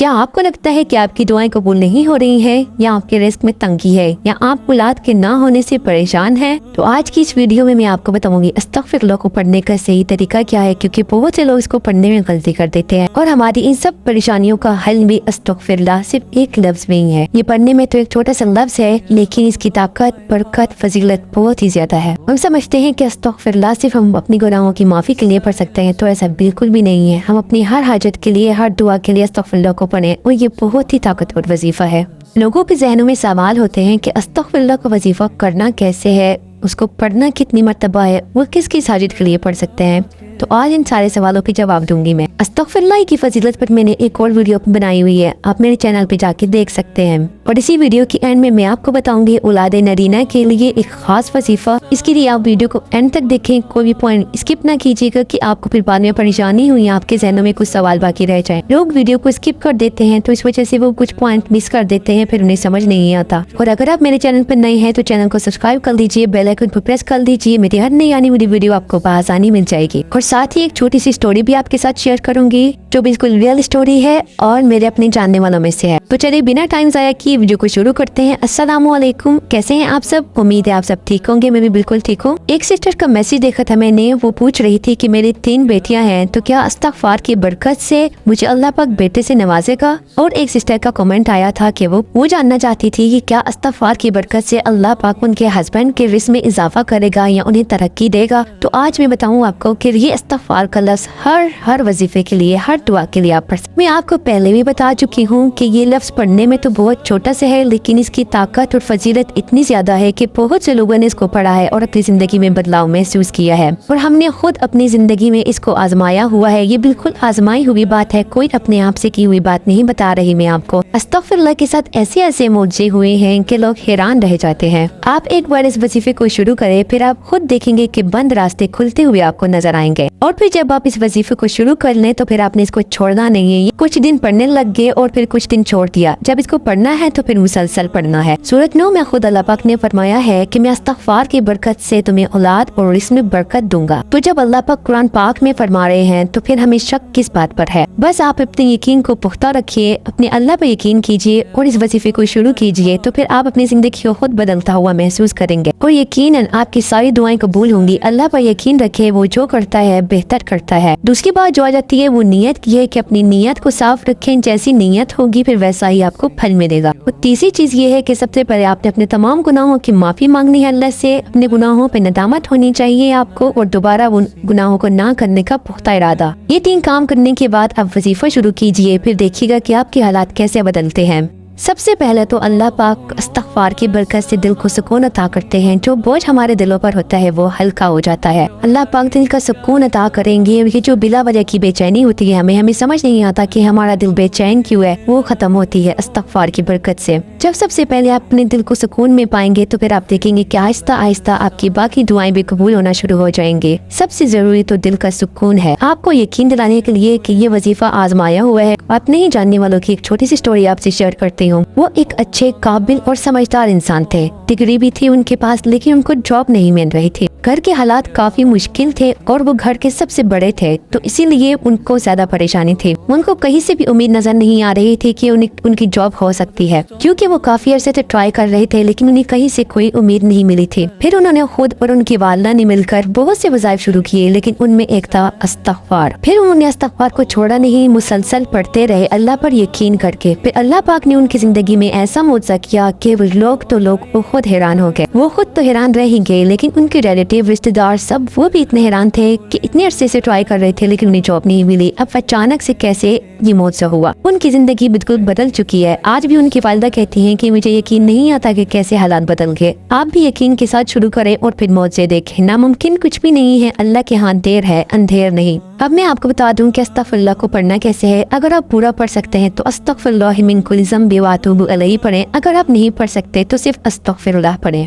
کیا آپ کو لگتا ہے کہ آپ کی دعائیں قبول نہیں ہو رہی ہیں، یا آپ کے رزق میں تنگی ہے، یا آپ اولاد کے نہ ہونے سے پریشان ہیں؟ تو آج کی اس ویڈیو میں آپ کو بتاؤں گی استغفر اللہ کو پڑھنے کا صحیح طریقہ کیا ہے، کیونکہ بہت سے لوگ اس کو پڑھنے میں غلطی کر دیتے ہیں، اور ہماری ان سب پریشانیوں کا حل بھی استغفر اللہ صرف ایک لفظ میں ہی ہے۔ یہ پڑھنے میں تو ایک چھوٹا سا لفظ ہے، لیکن اس کی طاقت، برکت، فضیلت بہت ہی زیادہ ہے۔ ہم سمجھتے ہیں کہ استغفر اللہ صرف ہم اپنی گناہوں کی معافی کے لیے پڑھ سکتے ہیں، تو ایسا بالکل بھی نہیں ہے۔ ہم اپنی ہر حاجت کے لیے، ہر دعا کے لیے استغفر اللہ کو پڑھیں، اور یہ بہت ہی طاقتور وظیفہ ہے۔ لوگوں کے ذہنوں میں سوال ہوتے ہیں کہ استغفر اللہ کا وظیفہ کرنا کیسے ہے، اس کو پڑھنا کتنی مرتبہ ہے، وہ کس کس حاجت کے لیے پڑھ سکتے ہیں؟ تو آج ان سارے سوالوں کے جواب دوں گی میں۔ استغفر اللہ کی فضیلت پر میں نے ایک اور ویڈیو بنائی ہوئی ہے، آپ میرے چینل پہ جا کے دیکھ سکتے ہیں، اور اسی ویڈیو کی اینڈ میں آپ کو بتاؤں گی اولاد نرینہ کے لیے ایک خاص وظیفہ۔ اس کے لیے آپ ویڈیو کو اینڈ تک دیکھیں، کوئی بھی پوائنٹ اسکپ نہ کیجیے گا کہ آپ کو پھر بعد میں پریشانی ہوئی، آپ کے ذہنوں میں کچھ سوال باقی رہ جائیں۔ لوگ ویڈیو کو اسکپ کر دیتے ہیں، تو اس وجہ سے وہ کچھ پوائنٹ مس کر دیتے ہیں، پھر انہیں سمجھ نہیں آتا۔ اور اگر آپ میرے چینل پر نئے ہیں تو چینل کو سبسکرائب کر لیجیے، بیل آئیکن کو پریس کر لیجیے، میری ہر نئی آنے والی ویڈیو آپ کو بآسانی مل جائے گی۔ اور ساتھ ہی ایک چھوٹی سی اسٹوری بھی آپ کے ساتھ شیئر کروں گی، جو بالکل ریئل اسٹوری ہے اور میرے اپنے جاننے والوں میں سے ہے۔ تو چلیے بنا ٹائم ضائع کیے ویڈیو کو شروع کرتے ہیں۔ السلام علیکم، کیسے ہیں آپ سب؟ امید ہے آپ سب ٹھیک ہوں گے، میں بھی بالکل ٹھیک ہوں۔ ایک سسٹر کا میسج دیکھا تھا میں نے، وہ پوچھ رہی تھی کہ میری 3 بیٹیاں ہیں، تو کیا استغفار کی برکت سے مجھے اللہ پاک بیٹے سے نوازے گا؟ اور ایک سسٹر کا کمنٹ آیا تھا کہ وہ جاننا چاہتی تھی کہ کیا استغفار کی برکت سے اللہ پاک ان کے ہسبینڈ کے رزق میں اضافہ کرے گا یا انہیں ترقی دے گا؟ تو آج میں بتاؤں آپ کو کہ یہ استغفار کا لفظ ہر وظیفے کے لیے، ہر دعا کے لیے آپ پڑھ سکتے۔ میں آپ کو پہلے بھی بتا چکی ہوں کہ یہ لفظ پڑھنے میں تو بہت چھوٹا سا ہے، لیکن اس کی طاقت اور فضیلت اتنی زیادہ ہے کہ بہت سے لوگوں نے اس کو پڑھا ہے اور اپنی زندگی میں بدلاؤ محسوس کیا ہے، اور ہم نے خود اپنی زندگی میں اس کو آزمایا ہوا ہے۔ یہ بالکل آزمائی ہوئی بات ہے، کوئی اپنے آپ سے کی ہوئی بات نہیں بتا رہی میں آپ کو۔ استغفر اللہ کے ساتھ ایسے معجزے ہوئے ہیں کہ لوگ حیران رہ جاتے ہیں۔ آپ ایک بار اس وظیفے کو شروع کریں، پھر آپ خود دیکھیں گے کہ بند راستے کھلتے ہوئے آپ کو نظر آئیں گے، اور پھر جب آپ اس وظیفے کو شروع کر لیں تو پھر آپ نے اس کو چھوڑنا نہیں ہے۔ کچھ دن پڑھنے لگ گئے اور پھر کچھ دن چھوڑ دیا، جب اس کو پڑھنا ہے تو پھر مسلسل پڑھنا ہے۔ سورۃ نو میں خود اللہ پاک نے فرمایا ہے کہ میں استغفار کی برکت سے تمہیں اولاد اور رزق میں برکت دوں گا۔ تو جب اللہ پاک قرآن پاک میں فرما رہے ہیں تو پھر ہمیں شک کس بات پر ہے؟ بس آپ اپنے یقین کو پختہ رکھیے، اپنے اللہ پر یقین کیجیے اور اس وظیفے کو شروع کیجیے، تو پھر آپ اپنی زندگی کو خود بدلتا ہوا محسوس کریں گے، اور یقیناً آپ کی ساری دعائیں قبول ہوں گی۔ اللہ پر یقین رکھے، وہ جو کرتا ہے بہتر کرتا ہے۔ دوسری بات جو آ جاتی ہے وہ نیت کی ہے، کہ اپنی نیت کو صاف رکھیں، جیسی نیت ہوگی پھر ویسا ہی آپ کو پھل ملے گا۔ اور تیسری چیز یہ ہے کہ سب سے پہلے آپ نے اپنے تمام گناہوں کی معافی مانگنی ہے اللہ سے، اپنے گناہوں پہ ندامت ہونی چاہیے آپ کو، اور دوبارہ ان گناہوں کو نہ کرنے کا پختہ ارادہ۔ یہ 3 کام کرنے کے بعد آپ وظیفہ شروع کیجئے، پھر دیکھیے گا کہ آپ کے حالات کیسے بدلتے ہیں۔ سب سے پہلے تو اللہ پاک استغفار کی برکت سے دل کو سکون عطا کرتے ہیں، جو بوجھ ہمارے دلوں پر ہوتا ہے وہ ہلکا ہو جاتا ہے۔ اللہ پاک دل کا سکون عطا کریں گے، یہ جو بلا وجہ کی بے چینی ہوتی ہے، ہمیں سمجھ نہیں آتا کہ ہمارا دل بے چین کیوں ہے، وہ ختم ہوتی ہے استغفار کی برکت سے۔ جب سب سے پہلے آپ اپنے دل کو سکون میں پائیں گے تو پھر آپ دیکھیں گے کہ آہستہ آہستہ آپ کی باقی دعائیں بھی قبول ہونا شروع ہو جائیں گے۔ سب سے ضروری تو دل کا سکون ہے۔ آپ کو یقین دلانے کے لیے کہ یہ وظیفہ آزمایا ہوا ہے، آپ نہیں جاننے والوں کی ایک چھوٹی سی اسٹوری آپ سے شیئر کرتی ہوں۔ وہ ایک اچھے، قابل اور سمجھدار انسان تھے، ڈگری بھی تھی ان کے پاس، لیکن ان کو جاب نہیں مل رہی تھی۔ گھر کے حالات کافی مشکل تھے اور وہ گھر کے سب سے بڑے تھے، تو اسی لیے ان کو زیادہ پریشانی تھی۔ ان کو کہیں سے بھی امید نظر نہیں آ رہی تھی کہ ان کی جاب ہو سکتی ہے، کیونکہ وہ کافی عرصے سے ٹرائی کر رہے تھے، لیکن انہیں کہیں سے کوئی امید نہیں ملی تھی۔ پھر انہوں نے خود اور ان کی والدہ نے مل کر بہت سے وظائف شروع کیے، لیکن ان میں ایک تھا استغفار۔ پھر انہوں نے استغفار کو چھوڑا نہیں، مسلسل پڑھتے رہے اللہ پر یقین کر کے۔ پھر اللہ پاک نے ان کی زندگی میں ایسا معجزہ کیا کہ لوگ خود حیران ہو گئے۔ وہ خود تو حیران رہ ہی گئے، لیکن ان کے ریلیٹیو، رشتہ دار، سب وہ بھی اتنے حیران تھے کہ اتنے عرصے سے ٹرائی کر رہے تھے لیکن انہیں جاب نہیں ملی، اب اچانک سے کیسے یہ معجزہ ہوا۔ ان کی زندگی بالکل بدل چکی ہے۔ آج بھی ان کی والدہ کہتی ہیں کہ مجھے یقین نہیں آتا کہ کیسے حالات بدل گئے۔ آپ بھی یقین کے ساتھ شروع کریں اور پھر معجزے دیکھیں۔ ناممکن کچھ بھی نہیں ہے، اللہ کے ہاں دیر ہے اندھیر نہیں۔ اب میں آپ کو بتا دوں کہ استغفر اللہ کو پڑھنا کیسے ہے۔ اگر آپ پورا پڑھ سکتے ہیں تو استغفر اللہ من کل ذنب و اتوب الیہ پڑھیں، اگر آپ نہیں پڑھ سکتے تو صرف استغفر اللہ پڑھیں۔